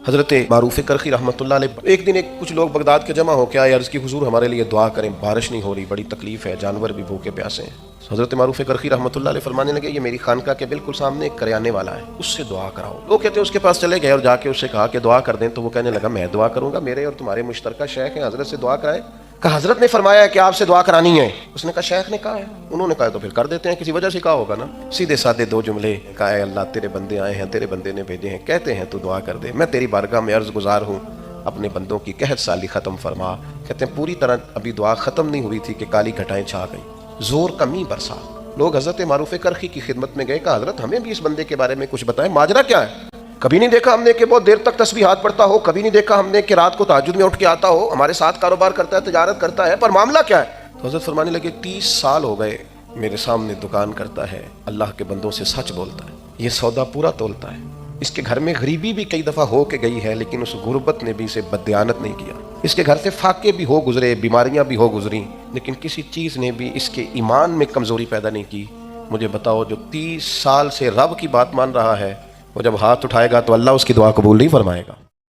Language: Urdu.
حضرت معروف کرخی رحمۃ اللہ علیہ ایک دن کچھ لوگ بغداد کے جمع ہو کے آئے، عرض کی حضور ہمارے لیے دعا کریں، بارش نہیں ہو رہی، بڑی تکلیف ہے، جانور بھی بھوکے پیاسے ہیں۔ حضرت معروف کرخی رحمۃ اللہ علیہ فرمانے لگے یہ میری خانقاہ کے بالکل سامنے ایک کریانے والا ہے، اس سے دعا کراؤ۔ لوگ کہتے ہیں اس کے پاس چلے گئے اور جا کے اس سے کہا کہ دعا کر دیں، تو وہ کہنے لگا میں دعا کروں گا، میرے اور تمہارے مشترکہ شیخ ہیں، حضرت سے دعا کرائیں۔ کہا حضرت نے فرمایا ہے کہ آپ سے دعا کرانی ہے۔ اس نے کہا شیخ نے کہا ہے، انہوں نے کہا تو پھر کر دیتے ہیں، کسی وجہ سے کہا ہوگا نا۔ سیدھے سادے دو جملے کہا، اے اللہ تیرے بندے آئے ہیں، تیرے بندے نے بھیجے ہیں، کہتے ہیں تو دعا کر دے، میں تیری بارگاہ میں عرض گزار ہوں، اپنے بندوں کی قحط سالی ختم فرما۔ کہتے ہیں پوری طرح ابھی دعا ختم نہیں ہوئی تھی کہ کالی گھٹائیں چھا گئیں، زور کمی برسا۔ لوگ حضرت معروف کرخی کی خدمت میں گئے، کہا حضرت ہمیں بھی اس بندے کے بارے میں کچھ بتائیں، ماجرا کیا ہے؟ کبھی نہیں دیکھا ہم نے کہ بہت دیر تک تسبیحات پڑھتا ہو، کبھی نہیں دیکھا ہم نے کہ رات کو تہجد میں اٹھ کے آتا ہو، ہمارے ساتھ کاروبار کرتا ہے، تجارت کرتا ہے، پر معاملہ کیا ہے؟ تو حضرت فرمانے لگے 30 سال ہو گئے میرے سامنے دکان کرتا ہے، اللہ کے بندوں سے سچ بولتا ہے، یہ سودا پورا تولتا ہے، اس کے گھر میں غریبی بھی کئی دفعہ ہو کے گئی ہے لیکن اس غربت نے بھی اسے بددیانت نہیں کیا، اس کے گھر سے فاقے بھی ہو گزرے، بیماریاں بھی ہو گزری، لیکن کسی چیز نے بھی اس کے ایمان میں کمزوری پیدا نہیں کی۔ مجھے بتاؤ جو 30 سال سے رب کی بات مان رہا ہے، وہ جب ہاتھ اٹھائے گا تو اللہ اس کی دعا قبول نہیں فرمائے گا؟